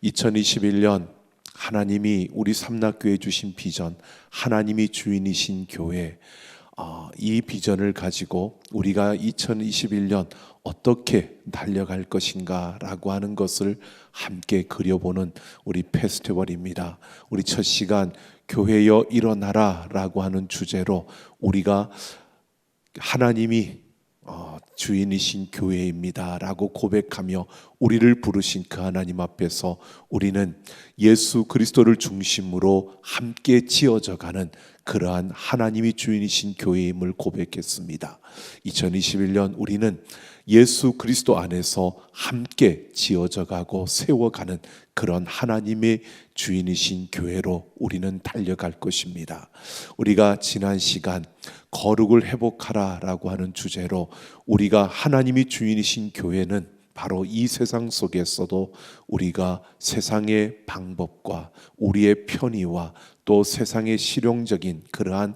2021년 하나님이 우리 삼락교회 주신 비전, 하나님이 주인이신 교회, 이 비전을 가지고 우리가 2021년 어떻게 달려갈 것인가 라고 하는 것을 함께 그려보는 우리 페스티벌입니다. 우리 첫 시간 교회여 일어나라 라고 하는 주제로 우리가 하나님이 주인이신 교회입니다 라고 고백하며 우리를 부르신 그 하나님 앞에서 우리는 예수 그리스도를 중심으로 함께 지어져가는 그러한 하나님이 주인이신 교회임을 고백했습니다. 2021년 우리는 예수 그리스도 안에서 함께 지어져가고 세워가는 그런 하나님의 주인이신 교회로 우리는 달려갈 것입니다. 우리가 지난 시간 거룩을 회복하라 라고 하는 주제로 우리가 하나님이 주인이신 교회는 바로 이 세상 속에서도 우리가 세상의 방법과 우리의 편의와 또 세상의 실용적인 그러한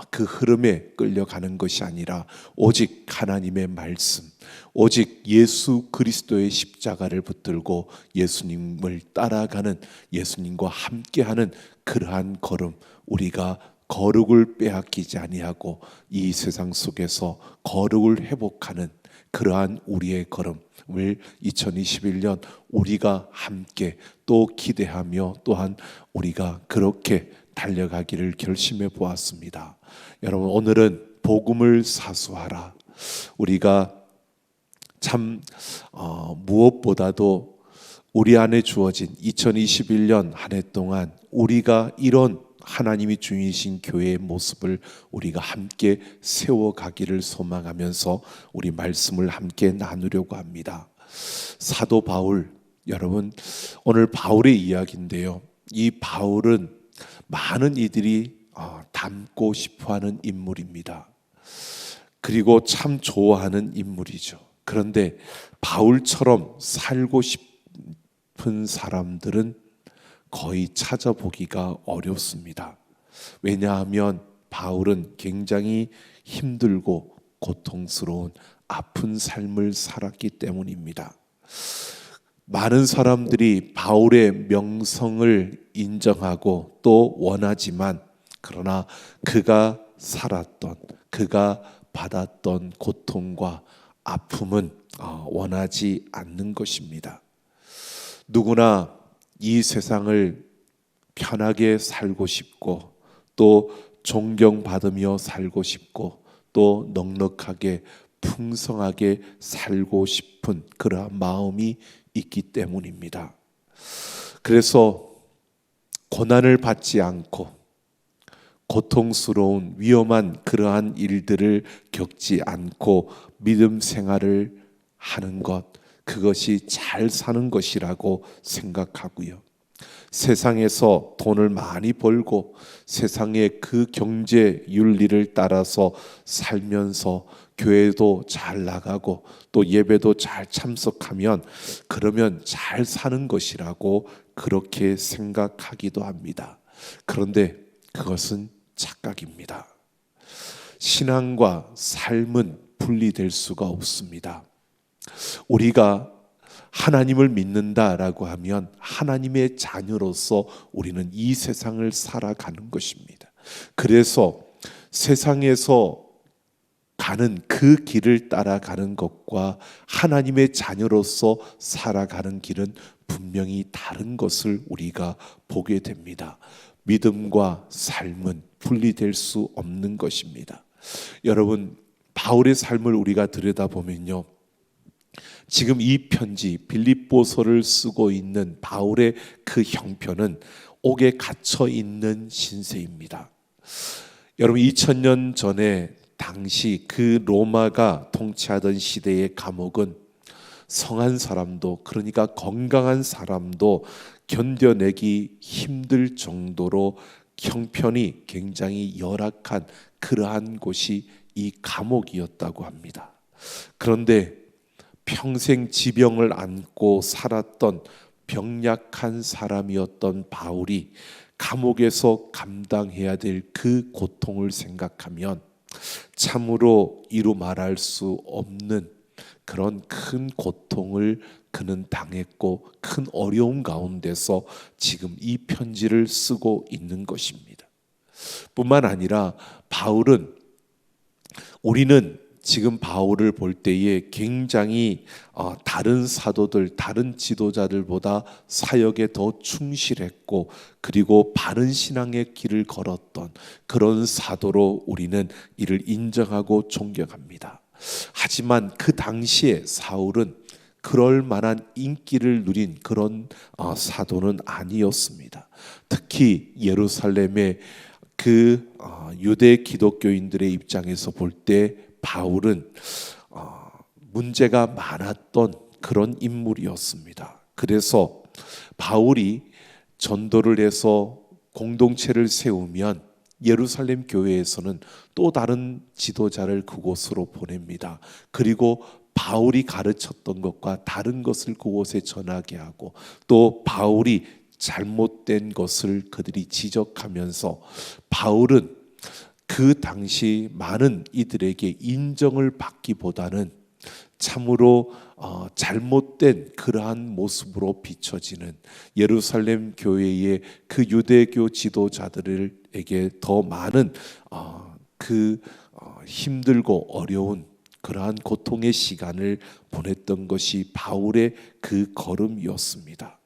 그 흐름에 끌려가는 것이 아니라 오직 하나님의 말씀, 오직 예수 그리스도의 십자가를 붙들고 예수님을 따라가는, 예수님과 함께하는 그러한 걸음, 우리가 거룩을 빼앗기지 아니하고 이 세상 속에서 거룩을 회복하는 그러한 우리의 걸음을 2021년 우리가 함께 또 기대하며 또한 우리가 그렇게 달려가기를 결심해 보았습니다. 여러분, 오늘은 복음을 사수하라. 우리가 참 무엇보다도 우리 안에 주어진 2021년 한 해 동안 우리가 이런 하나님이 주인이신 교회의 모습을 우리가 함께 세워가기를 소망하면서 우리 말씀을 함께 나누려고 합니다. 사도 바울, 여러분 오늘 바울의 이야기인데요, 이 바울은 많은 이들이 닮고 싶어하는 인물입니다. 그리고 참 좋아하는 인물이죠. 그런데 바울처럼 살고 싶은 사람들은 거의 찾아보기가 어렵습니다. 왜냐하면 바울은 굉장히 힘들고 고통스러운 아픈 삶을 살았기 때문입니다. 많은 사람들이 바울의 명성을 인정하고 또 원하지만 그러나 그가 살았던, 그가 받았던 고통과 아픔은 원하지 않는 것입니다. 누구나 이 세상을 편하게 살고 싶고 또 존경받으며 살고 싶고 또 넉넉하게 풍성하게 살고 싶은 그러한 마음이 있기 때문입니다. 그래서 고난을 받지 않고 고통스러운 위험한 그러한 일들을 겪지 않고 믿음 생활을 하는 것, 그것이 잘 사는 것이라고 생각하고요. 세상에서 돈을 많이 벌고 세상의 그 경제 윤리를 따라서 살면서 교회도 잘 나가고 또 예배도 잘 참석하면 그러면 잘 사는 것이라고 그렇게 생각하기도 합니다. 그런데 그것은 착각입니다. 신앙과 삶은 분리될 수가 없습니다. 우리가 하나님을 믿는다라고 하면 하나님의 자녀로서 우리는 이 세상을 살아가는 것입니다. 그래서 세상에서 가는 그 길을 따라가는 것과 하나님의 자녀로서 살아가는 길은 분명히 다른 것을 우리가 보게 됩니다. 믿음과 삶은 분리될 수 없는 것입니다. 여러분, 바울의 삶을 우리가 들여다보면요, 지금 이 편지 빌립보서를 쓰고 있는 바울의 그 형편은 옥에 갇혀 있는 신세입니다. 여러분, 2000년 전에 당시 그 로마가 통치하던 시대의 감옥은 성한 사람도, 그러니까 건강한 사람도 견뎌내기 힘들 정도로 형편이 굉장히 열악한 그러한 곳이 이 감옥이었다고 합니다. 그런데 평생 지병을 안고 살았던 병약한 사람이었던 바울이 감옥에서 감당해야 될 그 고통을 생각하면 참으로 이루 말할 수 없는 그런 큰 고통을 그는 당했고 큰 어려움 가운데서 지금 이 편지를 쓰고 있는 것입니다. 뿐만 아니라 바울은, 우리는 지금 바울을 볼 때에 굉장히 다른 사도들, 다른 지도자들보다 사역에 더 충실했고, 그리고 바른 신앙의 길을 걸었던 그런 사도로 우리는 이를 인정하고 존경합니다. 하지만 그 당시에 사울은 그럴 만한 인기를 누린 그런 사도는 아니었습니다. 특히 예루살렘의 그 유대 기독교인들의 입장에서 볼 때 바울은 문제가 많았던 그런 인물이었습니다. 그래서 바울이 전도를 해서 공동체를 세우면 예루살렘 교회에서는 또 다른 지도자를 그곳으로 보냅니다. 그리고 바울이 가르쳤던 것과 다른 것을 그곳에 전하게 하고, 또 바울이 잘못된 것을 그들이 지적하면서 바울은 그 당시 많은 이들에게 인정을 받기보다는 참으로 잘못된 그러한 모습으로 비춰지는 예루살렘 교회의 그 유대교 지도자들에게 더 많은 힘들고 어려운 그러한 고통의 시간을 보냈던 것이 바울의 그 걸음이었습니다.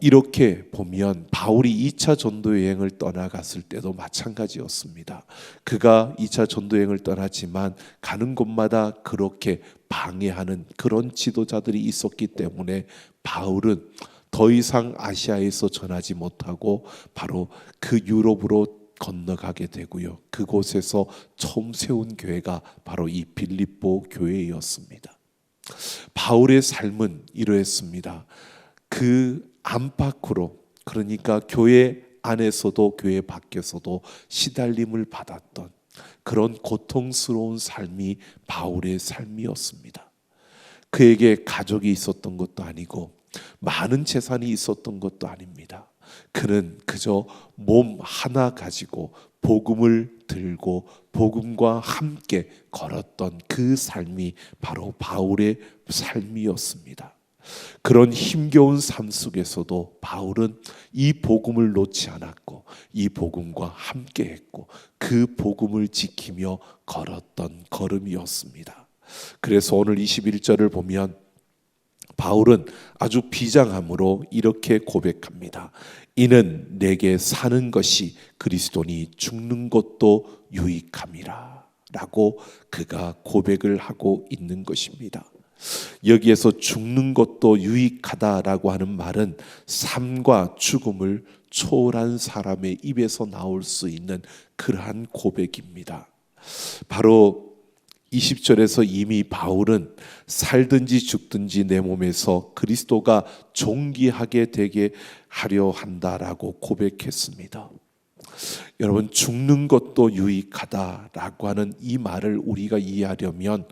이렇게 보면 바울이 2차 전도 여행을 떠나갔을 때도 마찬가지였습니다. 그가 2차 전도 여행을 떠났지만 가는 곳마다 그렇게 방해하는 그런 지도자들이 있었기 때문에 바울은 더 이상 아시아에서 전하지 못하고 바로 그 유럽으로 건너가게 되고요. 그곳에서 처음 세운 교회가 바로 이 빌립보 교회였습니다. 바울의 삶은 이러했습니다. 그 안팎으로, 그러니까 교회 안에서도 교회 밖에서도 시달림을 받았던 그런 고통스러운 삶이 바울의 삶이었습니다. 그에게 가족이 있었던 것도 아니고 많은 재산이 있었던 것도 아닙니다. 그는 그저 몸 하나 가지고 복음을 들고 복음과 함께 걸었던 그 삶이 바로 바울의 삶이었습니다. 그런 힘겨운 삶 속에서도 바울은 이 복음을 놓지 않았고 이 복음과 함께 했고 그 복음을 지키며 걸었던 걸음이었습니다. 그래서 오늘 21절을 보면 바울은 아주 비장함으로 이렇게 고백합니다. 이는 내게 사는 것이 그리스도니 죽는 것도 유익함이라 라고 그가 고백을 하고 있는 것입니다. 여기에서 죽는 것도 유익하다라고 하는 말은 삶과 죽음을 초월한 사람의 입에서 나올 수 있는 그러한 고백입니다. 바로 20절에서 이미 바울은 살든지 죽든지 내 몸에서 그리스도가 존귀하게 되게 하려 한다라고 고백했습니다. 여러분, 죽는 것도 유익하다라고 하는 이 말을 우리가 이해하려면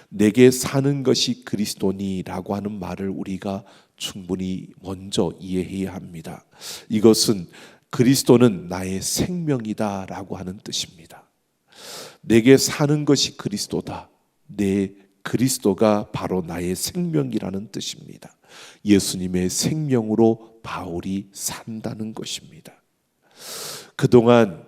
내게 사는 것이 그리스도니라고 하는 말을 우리가 충분히 먼저 이해해야 합니다. 이것은 그리스도는 나의 생명이다라고 하는 뜻입니다. 내게 사는 것이 그리스도다. 내 그리스도가 바로 나의 생명이라는 뜻입니다. 예수님의 생명으로 바울이 산다는 것입니다. 그동안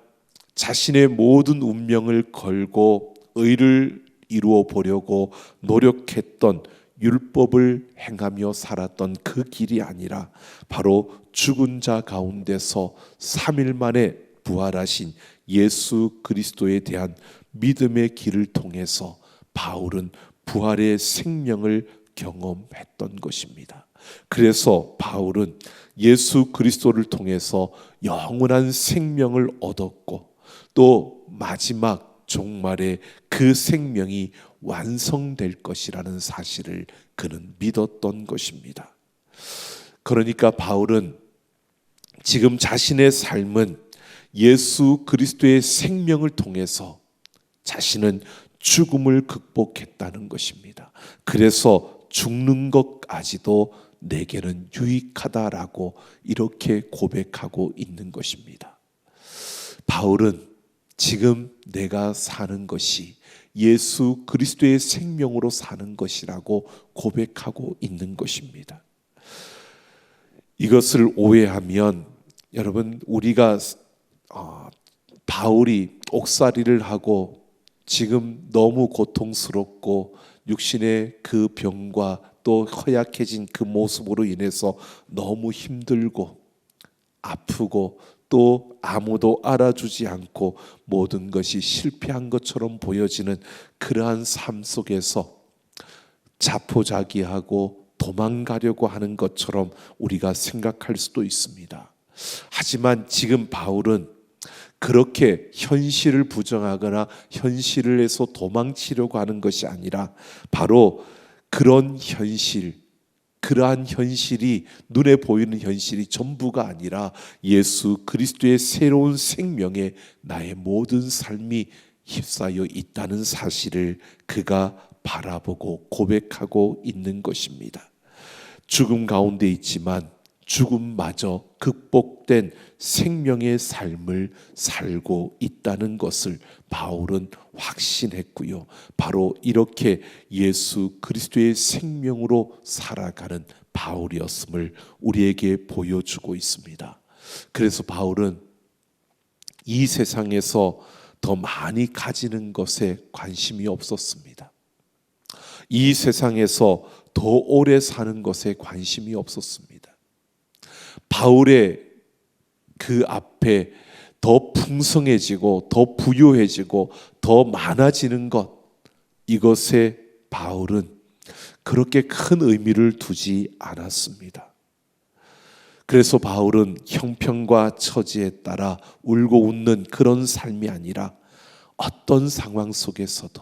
자신의 모든 운명을 걸고 의를 이루어 보려고 노력했던 율법을 행하며 살았던 그 길이 아니라 바로 죽은 자 가운데서 3일 만에 부활하신 예수 그리스도에 대한 믿음의 길을 통해서 바울은 부활의 생명을 경험했던 것입니다. 그래서 바울은 예수 그리스도를 통해서 영원한 생명을 얻었고 또 마지막 종말에 그 생명이 완성될 것이라는 사실을 그는 믿었던 것입니다. 그러니까 바울은 지금 자신의 삶은 예수 그리스도의 생명을 통해서 자신은 죽음을 극복했다는 것입니다. 그래서 죽는 것까지도 내게는 유익하다라고 이렇게 고백하고 있는 것입니다. 바울은 지금 내가 사는 것이 예수 그리스도의 생명으로 사는 것이라고 고백하고 있는 것입니다. 이것을 오해하면 여러분, 우리가 바울이 옥살이를 하고 지금 너무 고통스럽고 육신의 그 병과 또 허약해진 그 모습으로 인해서 너무 힘들고 아프고 또 아무도 알아주지 않고 모든 것이 실패한 것처럼 보여지는 그러한 삶 속에서 자포자기하고 도망가려고 하는 것처럼 우리가 생각할 수도 있습니다. 하지만 지금 바울은 그렇게 현실을 부정하거나 현실에서 도망치려고 하는 것이 아니라 바로 그러한 현실이 눈에 보이는 현실이 전부가 아니라 예수 그리스도의 새로운 생명에 나의 모든 삶이 휩싸여 있다는 사실을 그가 바라보고 고백하고 있는 것입니다. 죽음 가운데 있지만 죽음마저 극복된 생명의 삶을 살고 있다는 것을 바울은 확신했고요. 바로 이렇게 예수 그리스도의 생명으로 살아가는 바울이었음을 우리에게 보여주고 있습니다. 그래서 바울은 이 세상에서 더 많이 가지는 것에 관심이 없었습니다. 이 세상에서 더 오래 사는 것에 관심이 없었습니다. 바울의 그 앞에 더 풍성해지고 더 부유해지고 더 많아지는 것, 이것에 바울은 그렇게 큰 의미를 두지 않았습니다. 그래서 바울은 형편과 처지에 따라 울고 웃는 그런 삶이 아니라 어떤 상황 속에서도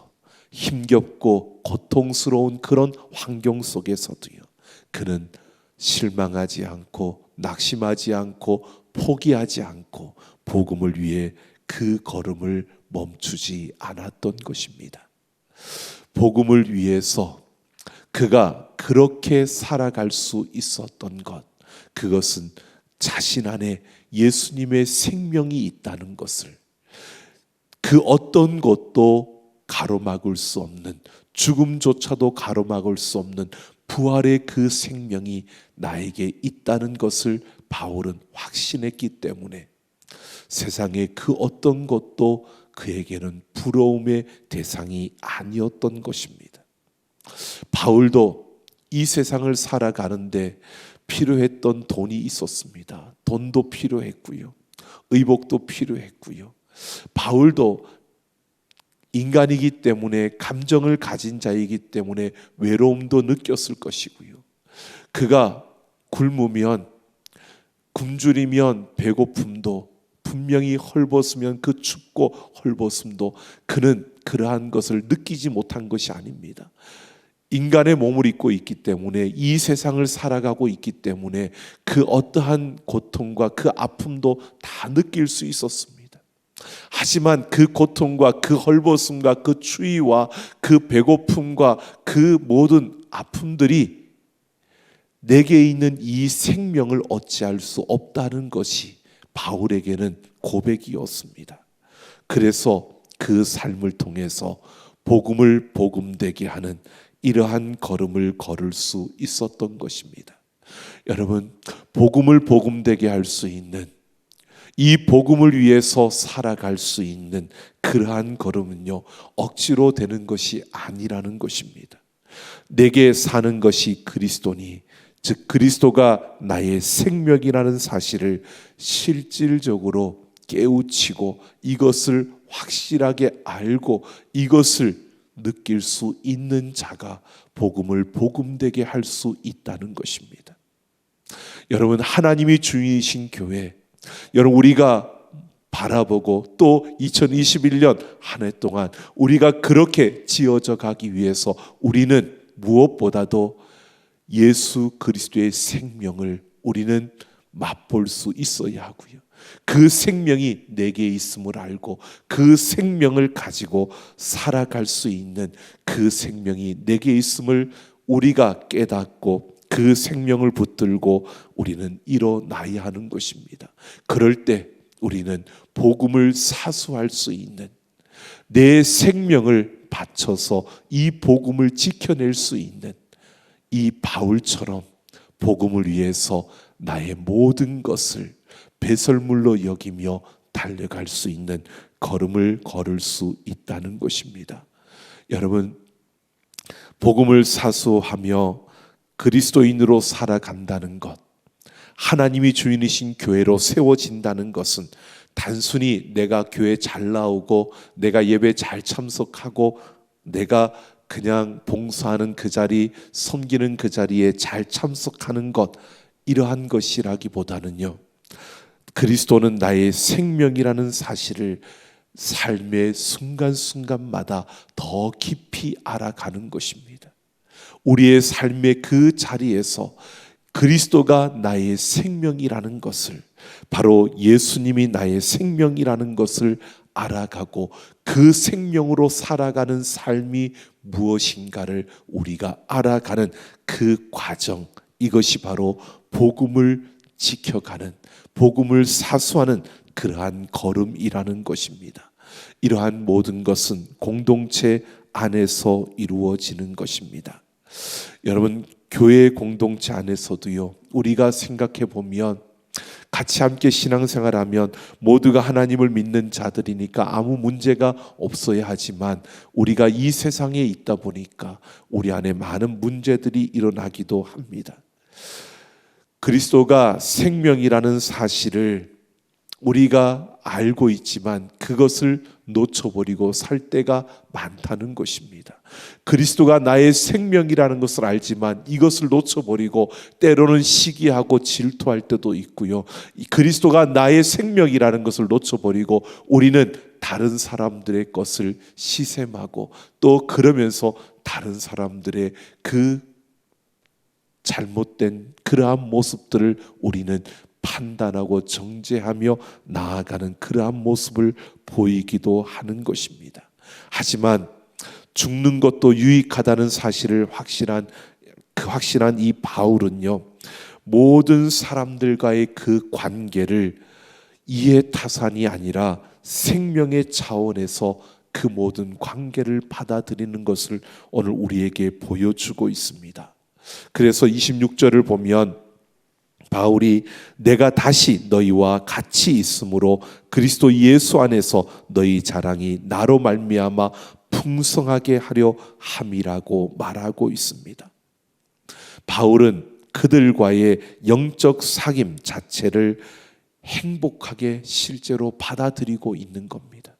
힘겹고 고통스러운 그런 환경 속에서도요, 그는 실망하지 않고 낙심하지 않고 포기하지 않고 복음을 위해 그 걸음을 멈추지 않았던 것입니다. 복음을 위해서 그가 그렇게 살아갈 수 있었던 것, 그것은 자신 안에 예수님의 생명이 있다는 것을, 그 어떤 것도 가로막을 수 없는, 죽음조차도 가로막을 수 없는 부활의 그 생명이 나에게 있다는 것을 바울은 확신했기 때문에 세상의 그 어떤 것도 그에게는 부러움의 대상이 아니었던 것입니다. 바울도 이 세상을 살아가는데 필요했던 돈이 있었습니다. 돈도 필요했고요, 의복도 필요했고요. 바울도 인간이기 때문에, 감정을 가진 자이기 때문에 외로움도 느꼈을 것이고요. 그가 굶으면, 굶주리면 배고픔도, 분명히 헐벗으면 그 춥고 헐벗음도 그는 그러한 것을 느끼지 못한 것이 아닙니다. 인간의 몸을 입고 있기 때문에, 이 세상을 살아가고 있기 때문에 그 어떠한 고통과 그 아픔도 다 느낄 수 있었습니다. 하지만 그 고통과 그 헐벗음과 그 추위와 그 배고픔과 그 모든 아픔들이 내게 있는 이 생명을 어찌할 수 없다는 것이 바울에게는 고백이었습니다. 그래서 그 삶을 통해서 복음을 복음되게 하는 이러한 걸음을 걸을 수 있었던 것입니다. 여러분, 복음을 복음되게 할 수 있는, 이 복음을 위해서 살아갈 수 있는 그러한 걸음은요, 억지로 되는 것이 아니라는 것입니다. 내게 사는 것이 그리스도니, 즉 그리스도가 나의 생명이라는 사실을 실질적으로 깨우치고 이것을 확실하게 알고 이것을 느낄 수 있는 자가 복음을 복음되게 할 수 있다는 것입니다. 여러분, 하나님이 주인이신 교회, 여러분, 우리가 바라보고 또 2021년 한 해 동안 우리가 그렇게 지어져 가기 위해서 우리는 무엇보다도 예수 그리스도의 생명을 우리는 맛볼 수 있어야 하고요, 그 생명이 내게 있음을 알고 그 생명을 가지고 살아갈 수 있는 그 생명이 내게 있음을 우리가 깨닫고 그 생명을 붙들고 우리는 일어나야 하는 것입니다. 그럴 때 우리는 복음을 사수할 수 있는, 내 생명을 바쳐서 이 복음을 지켜낼 수 있는 이 바울처럼 복음을 위해서 나의 모든 것을 배설물로 여기며 달려갈 수 있는 걸음을 걸을 수 있다는 것입니다. 여러분, 복음을 사수하며 그리스도인으로 살아간다는 것, 하나님이 주인이신 교회로 세워진다는 것은 단순히 내가 교회 잘 나오고 내가 예배 잘 참석하고 내가 그냥 봉사하는 그 자리, 섬기는 그 자리에 잘 참석하는 것, 이러한 것이라기보다는요, 그리스도는 나의 생명이라는 사실을 삶의 순간순간마다 더 깊이 알아가는 것입니다. 우리의 삶의 그 자리에서 그리스도가 나의 생명이라는 것을, 바로 예수님이 나의 생명이라는 것을 알아가고 그 생명으로 살아가는 삶이 무엇인가를 우리가 알아가는 그 과정, 이것이 바로 복음을 지켜가는, 복음을 사수하는 그러한 걸음이라는 것입니다. 이러한 모든 것은 공동체 안에서 이루어지는 것입니다. 여러분, 교회 공동체 안에서도요, 우리가 생각해 보면 같이 함께 신앙생활하면 모두가 하나님을 믿는 자들이니까 아무 문제가 없어야 하지만, 우리가 이 세상에 있다 보니까 우리 안에 많은 문제들이 일어나기도 합니다. 그리스도가 생명이라는 사실을 우리가 알고 있지만 그것을 놓쳐버리고 살 때가 많다는 것입니다. 그리스도가 나의 생명이라는 것을 알지만 이것을 놓쳐버리고 때로는 시기하고 질투할 때도 있고요, 그리스도가 나의 생명이라는 것을 놓쳐버리고 우리는 다른 사람들의 것을 시샘하고 또 그러면서 다른 사람들의 그 잘못된 그러한 모습들을 우리는 판단하고 정죄하며 나아가는 그러한 모습을 보이기도 하는 것입니다. 하지만 죽는 것도 유익하다는 사실을 확신한 이 바울은요, 모든 사람들과의 그 관계를 이해타산이 아니라 생명의 차원에서 그 모든 관계를 받아들이는 것을 오늘 우리에게 보여주고 있습니다. 그래서 26절을 보면 바울이 내가 다시 너희와 같이 있으므로 그리스도 예수 안에서 너희 자랑이 나로 말미암아 풍성하게 하려 함이라고 말하고 있습니다. 바울은 그들과의 영적 사귐 자체를 행복하게 실제로 받아들이고 있는 겁니다.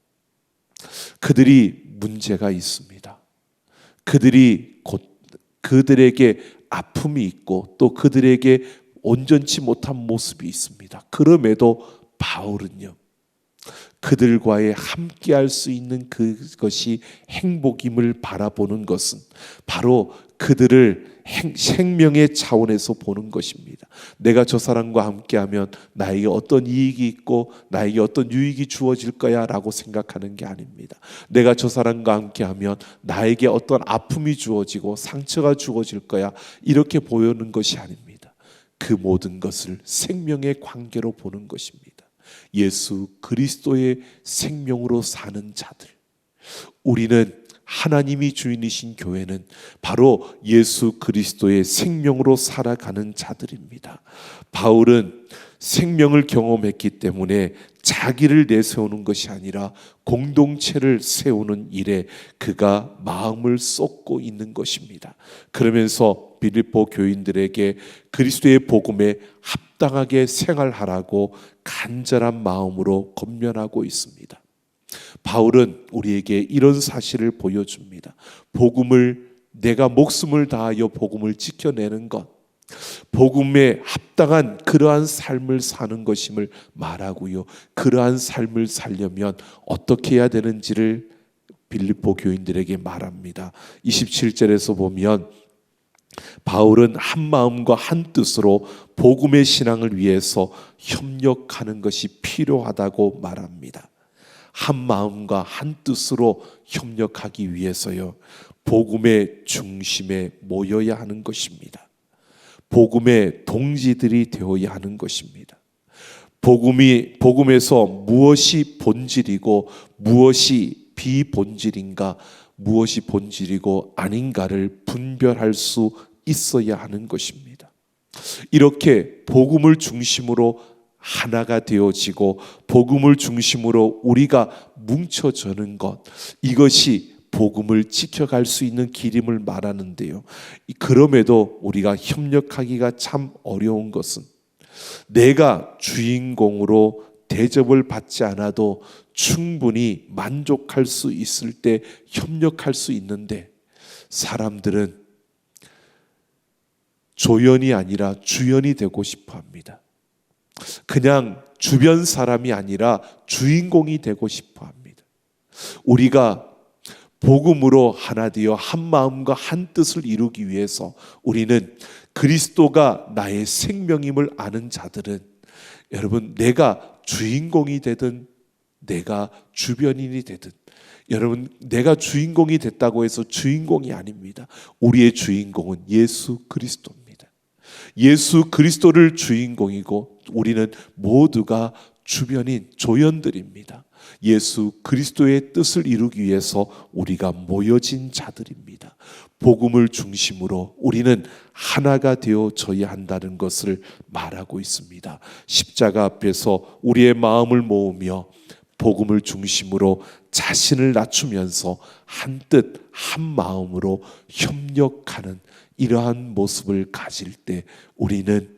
그들이 문제가 있습니다. 그들에게 아픔이 있고 또 그들에게 온전치 못한 모습이 있습니다. 그럼에도 바울은요, 그들과의 함께할 수 있는 그것이 행복임을 바라보는 것은 바로 그들을 생명의 차원에서 보는 것입니다. 내가 저 사람과 함께하면 나에게 어떤 이익이 있고 나에게 어떤 유익이 주어질 거야 라고 생각하는 게 아닙니다. 내가 저 사람과 함께하면 나에게 어떤 아픔이 주어지고 상처가 주어질 거야, 이렇게 보이는 것이 아닙니다. 그 모든 것을 생명의 관계로 보는 것입니다. 예수 그리스도의 생명으로 사는 자들, 우리는 하나님이 주인이신 교회는 바로 예수 그리스도의 생명으로 살아가는 자들입니다. 바울은 생명을 경험했기 때문에 자기를 내세우는 것이 아니라 공동체를 세우는 일에 그가 마음을 쏟고 있는 것입니다. 그러면서 빌립보 교인들에게 그리스도의 복음에 합당하게 생활하라고 간절한 마음으로 권면하고 있습니다. 바울은 우리에게 이런 사실을 보여줍니다. 복음을, 내가 목숨을 다하여 복음을 지켜내는 것, 복음에 합당한 그러한 삶을 사는 것임을 말하고요, 그러한 삶을 살려면 어떻게 해야 되는지를 빌립보 교인들에게 말합니다. 27절에서 보면 바울은 한 마음과 한 뜻으로 복음의 신앙을 위해서 협력하는 것이 필요하다고 말합니다. 한 마음과 한 뜻으로 협력하기 위해서요, 복음의 중심에 모여야 하는 것입니다. 복음의 동지들이 되어야 하는 것입니다. 복음에서 무엇이 본질이고 무엇이 비본질인가, 무엇이 본질이고 아닌가를 분별할 수 있어야 하는 것입니다. 이렇게 복음을 중심으로 하나가 되어지고 복음을 중심으로 우리가 뭉쳐져는 것, 이것이 복음을 지켜갈 수 있는 길임을 말하는데요. 그럼에도 우리가 협력하기가 참 어려운 것은 내가 주인공으로 대접을 받지 않아도 충분히 만족할 수 있을 때 협력할 수 있는데, 사람들은 조연이 아니라 주연이 되고 싶어 합니다. 그냥 주변 사람이 아니라 주인공이 되고 싶어 합니다. 우리가 복음으로 하나 되어 한 마음과 한 뜻을 이루기 위해서 우리는 그리스도가 나의 생명임을 아는 자들은, 여러분, 내가 주인공이 되든 내가 주변인이 되든, 여러분, 내가 주인공이 됐다고 해서 주인공이 아닙니다. 우리의 주인공은 예수 그리스도입니다. 예수 그리스도를 주인공이고 우리는 모두가 주변인 조연들입니다. 예수 그리스도의 뜻을 이루기 위해서 우리가 모여진 자들입니다. 복음을 중심으로 우리는 하나가 되어져야 한다는 것을 말하고 있습니다. 십자가 앞에서 우리의 마음을 모으며 복음을 중심으로 자신을 낮추면서 한 뜻, 한 마음으로 협력하는 이러한 모습을 가질 때 우리는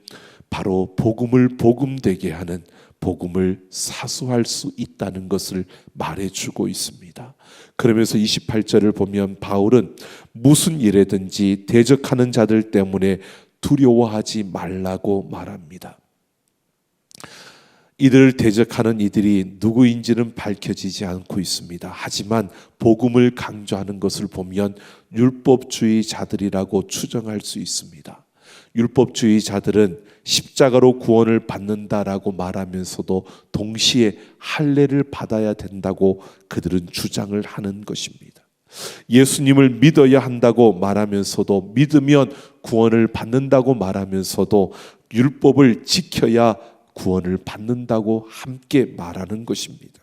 바로 복음을 복음되게 하는, 복음을 사수할 수 있다는 것을 말해주고 있습니다. 그러면서 28절을 보면 바울은 무슨 일에든지 대적하는 자들 때문에 두려워하지 말라고 말합니다. 이들을 대적하는 이들이 누구인지는 밝혀지지 않고 있습니다. 하지만 복음을 강조하는 것을 보면 율법주의자들이라고 추정할 수 있습니다. 율법주의자들은 십자가로 구원을 받는다라고 말하면서도 동시에 할례를 받아야 된다고 그들은 주장을 하는 것입니다. 예수님을 믿어야 한다고 말하면서도, 믿으면 구원을 받는다고 말하면서도 율법을 지켜야 구원을 받는다고 함께 말하는 것입니다.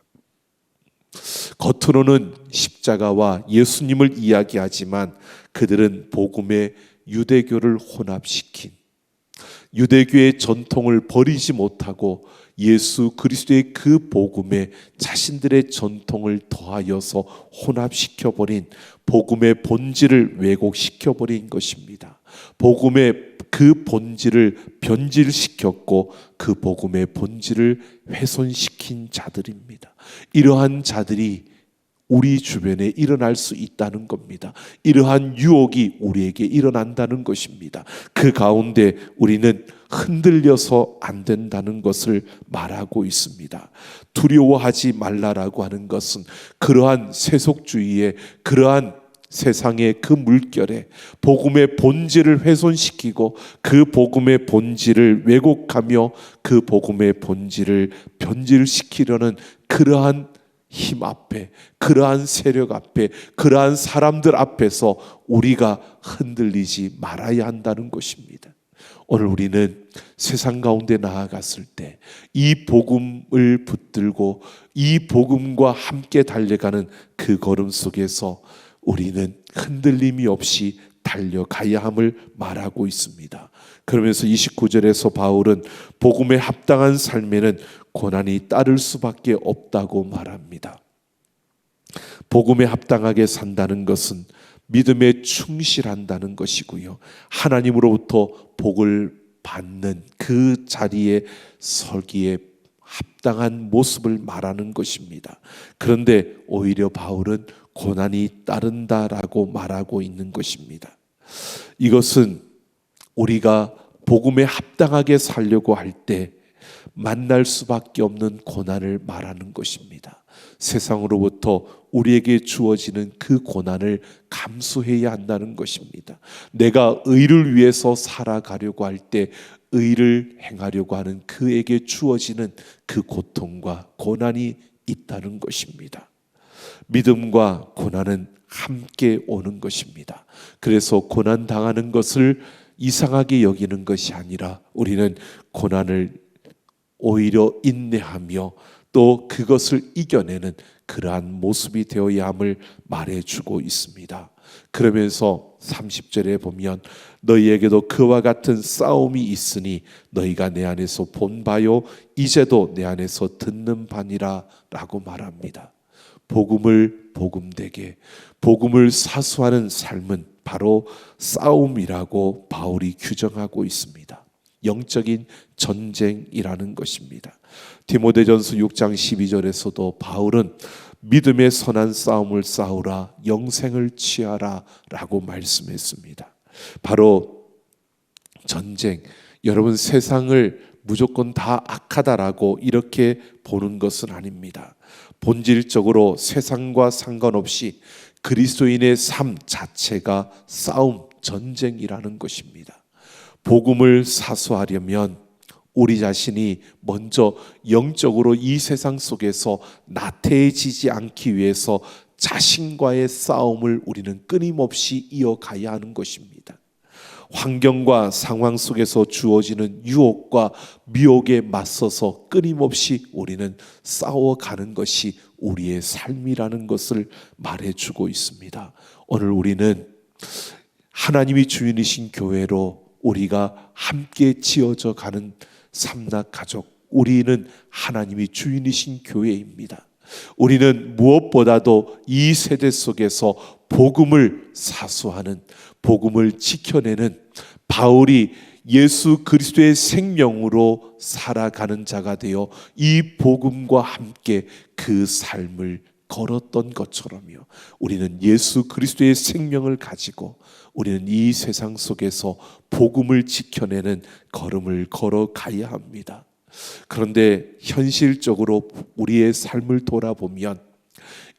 겉으로는 십자가와 예수님을 이야기하지만 그들은 복음의 유대교를 혼합시킨, 유대교의 전통을 버리지 못하고 예수 그리스도의 그 복음에 자신들의 전통을 더하여서 혼합시켜버린, 복음의 본질을 왜곡시켜버린 것입니다. 복음의 그 본질을 변질시켰고 그 복음의 본질을 훼손시킨 자들입니다. 이러한 자들이 우리 주변에 일어날 수 있다는 겁니다. 이러한 유혹이 우리에게 일어난다는 것입니다. 그 가운데 우리는 흔들려서 안 된다는 것을 말하고 있습니다. 두려워하지 말라라고 하는 것은 그러한 세속주의의, 그러한 세상의 그 물결에 복음의 본질을 훼손시키고 그 복음의 본질을 왜곡하며 그 복음의 본질을 변질시키려는 그러한 힘 앞에, 그러한 세력 앞에, 그러한 사람들 앞에서 우리가 흔들리지 말아야 한다는 것입니다. 오늘 우리는 세상 가운데 나아갔을 때 이 복음을 붙들고 이 복음과 함께 달려가는 그 걸음 속에서 우리는 흔들림이 없이 달려가야 함을 말하고 있습니다. 그러면서 29절에서 바울은 복음에 합당한 삶에는 고난이 따를 수밖에 없다고 말합니다. 복음에 합당하게 산다는 것은 믿음에 충실한다는 것이고요, 하나님으로부터 복을 받는 그 자리에 서기에 합당한 모습을 말하는 것입니다. 그런데 오히려 바울은 고난이 따른다라고 말하고 있는 것입니다. 이것은 우리가 복음에 합당하게 살려고 할 때 만날 수밖에 없는 고난을 말하는 것입니다. 세상으로부터 우리에게 주어지는 그 고난을 감수해야 한다는 것입니다. 내가 의를 위해서 살아가려고 할 때 의를 행하려고 하는 그에게 주어지는 그 고통과 고난이 있다는 것입니다. 믿음과 고난은 함께 오는 것입니다. 그래서 고난 당하는 것을 이상하게 여기는 것이 아니라 우리는 고난을 오히려 인내하며 또 그것을 이겨내는 그러한 모습이 되어야 함을 말해주고 있습니다. 그러면서 30절에 보면 너희에게도 그와 같은 싸움이 있으니 너희가 내 안에서 본 바요 이제도 내 안에서 듣는 바니라 라고 말합니다. 복음을 복음되게, 복음을 사수하는 삶은 바로 싸움이라고 바울이 규정하고 있습니다. 영적인 전쟁이라는 것입니다. 디모데전서 6장 12절에서도 바울은 믿음의 선한 싸움을 싸우라, 영생을 취하라 라고 말씀했습니다. 바로 전쟁, 여러분 세상을 무조건 다 악하다라고 이렇게 보는 것은 아닙니다. 본질적으로 세상과 상관없이 그리스도인의 삶 자체가 싸움, 전쟁이라는 것입니다. 복음을 사수하려면 우리 자신이 먼저 영적으로 이 세상 속에서 나태해지지 않기 위해서 자신과의 싸움을 우리는 끊임없이 이어가야 하는 것입니다. 환경과 상황 속에서 주어지는 유혹과 미혹에 맞서서 끊임없이 우리는 싸워가는 것이 우리의 삶이라는 것을 말해주고 있습니다. 오늘 우리는 하나님이 주인이신 교회로 우리가 함께 지어져 가는 삼락 가족, 우리는 하나님이 주인이신 교회입니다. 우리는 무엇보다도 이 세대 속에서 복음을 사수하는, 복음을 지켜내는, 바울이 예수 그리스도의 생명으로 살아가는 자가 되어 이 복음과 함께 그 삶을 걸었던 것처럼요, 우리는 예수 그리스도의 생명을 가지고 우리는 이 세상 속에서 복음을 지켜내는 걸음을 걸어가야 합니다. 그런데 현실적으로 우리의 삶을 돌아보면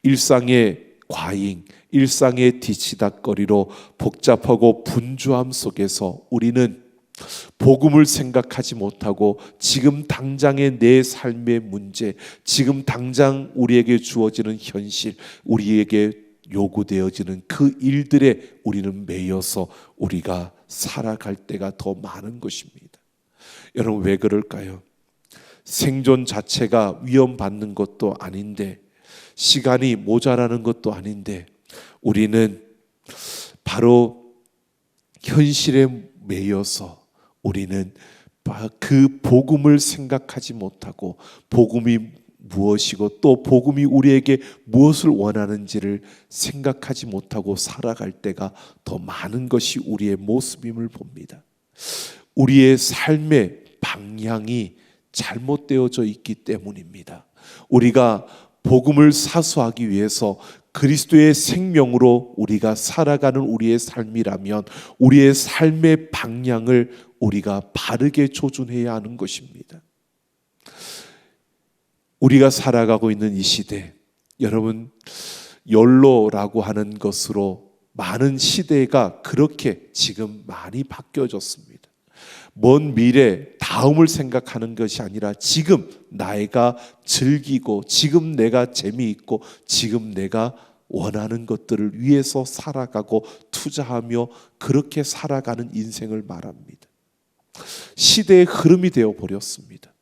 일상의 과잉, 일상의 뒤치다거리로 복잡하고 분주함 속에서 우리는 복음을 생각하지 못하고 지금 당장의 내 삶의 문제, 지금 당장 우리에게 주어지는 현실, 우리에게 요구되어지는 그 일들에 우리는 매여서 우리가 살아갈 때가 더 많은 것입니다. 여러분, 왜 그럴까요? 생존 자체가 위험받는 것도 아닌데, 시간이 모자라는 것도 아닌데, 우리는 바로 현실에 매여서 우리는 그 복음을 생각하지 못하고, 복음이 무엇이고 또 복음이 우리에게 무엇을 원하는지를 생각하지 못하고 살아갈 때가 더 많은 것이 우리의 모습임을 봅니다. 우리의 삶의 방향이 잘못되어져 있기 때문입니다. 우리가 복음을 사수하기 위해서 그리스도의 생명으로 우리가 살아가는 우리의 삶이라면 우리의 삶의 방향을 우리가 바르게 조준해야 하는 것입니다. 우리가 살아가고 있는 이 시대, 여러분, 욜로라고 하는 것으로 많은 시대가 그렇게 지금 많이 바뀌어졌습니다. 먼 미래, 다음을 생각하는 것이 아니라 지금 내가 즐기고, 지금 내가 재미있고, 지금 내가 원하는 것들을 위해서 살아가고 투자하며 그렇게 살아가는 인생을 말합니다. 시대의 흐름이 되어 버렸습니다.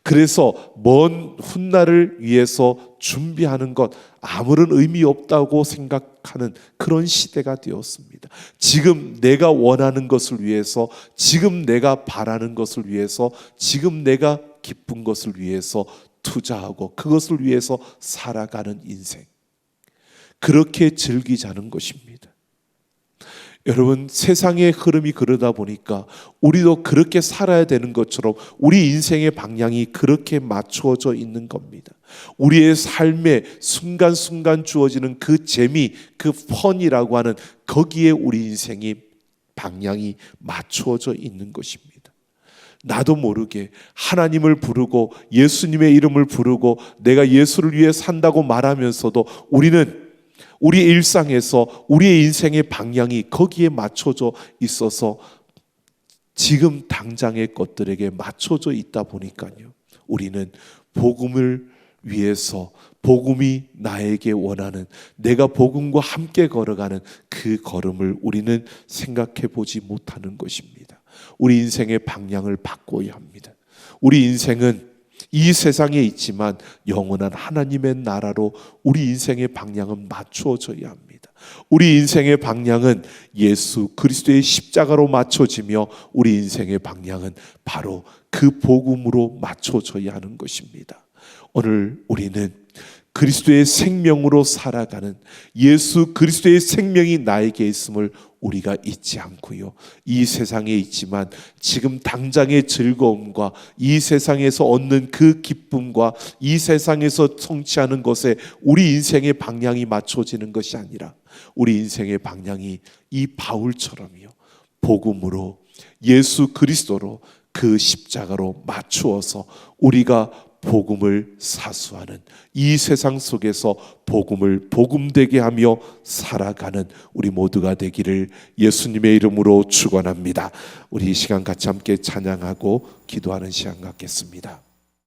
그래서 먼 훗날을 위해서 준비하는 것 아무런 의미 없다고 생각하는 그런 시대가 되었습니다. 지금 내가 원하는 것을 위해서, 지금 내가 바라는 것을 위해서, 지금 내가 기쁜 것을 위해서 투자하고 그것을 위해서 살아가는 인생, 그렇게 즐기자는 것입니다. 여러분, 세상의 흐름이 그러다 보니까 우리도 그렇게 살아야 되는 것처럼 우리 인생의 방향이 그렇게 맞추어져 있는 겁니다. 우리의 삶에 순간순간 주어지는 그 재미, 그 펀이라고 하는 거기에 우리 인생이 방향이 맞추어져 있는 것입니다. 나도 모르게 하나님을 부르고 예수님의 이름을 부르고 내가 예수를 위해 산다고 말하면서도 우리는 우리 일상에서 우리의 인생의 방향이 거기에 맞춰져 있어서 지금 당장의 것들에게 맞춰져 있다 보니까요, 우리는 복음을 위해서, 복음이 나에게 원하는, 내가 복음과 함께 걸어가는 그 걸음을 우리는 생각해 보지 못하는 것입니다. 우리 인생의 방향을 바꿔야 합니다. 우리 인생은 이 세상에 있지만 영원한 하나님의 나라로 우리 인생의 방향은 맞추어져야 합니다. 우리 인생의 방향은 예수 그리스도의 십자가로 맞춰지며 우리 인생의 방향은 바로 그 복음으로 맞춰져야 하는 것입니다. 오늘 우리는 그리스도의 생명으로 살아가는, 예수 그리스도의 생명이 나에게 있음을 우리가 잊지 않고요, 이 세상에 있지만 지금 당장의 즐거움과 이 세상에서 얻는 그 기쁨과 이 세상에서 성취하는 것에 우리 인생의 방향이 맞춰지는 것이 아니라 우리 인생의 방향이 이 바울처럼요, 복음으로, 예수 그리스도로, 그 십자가로 맞추어서 우리가 복음을 사수하는, 이 세상 속에서 복음을 복음되게 하며 살아가는 우리 모두가 되기를 예수님의 이름으로 축원합니다. 우리 이 시간 같이 함께 찬양하고 기도하는 시간 갖겠습니다.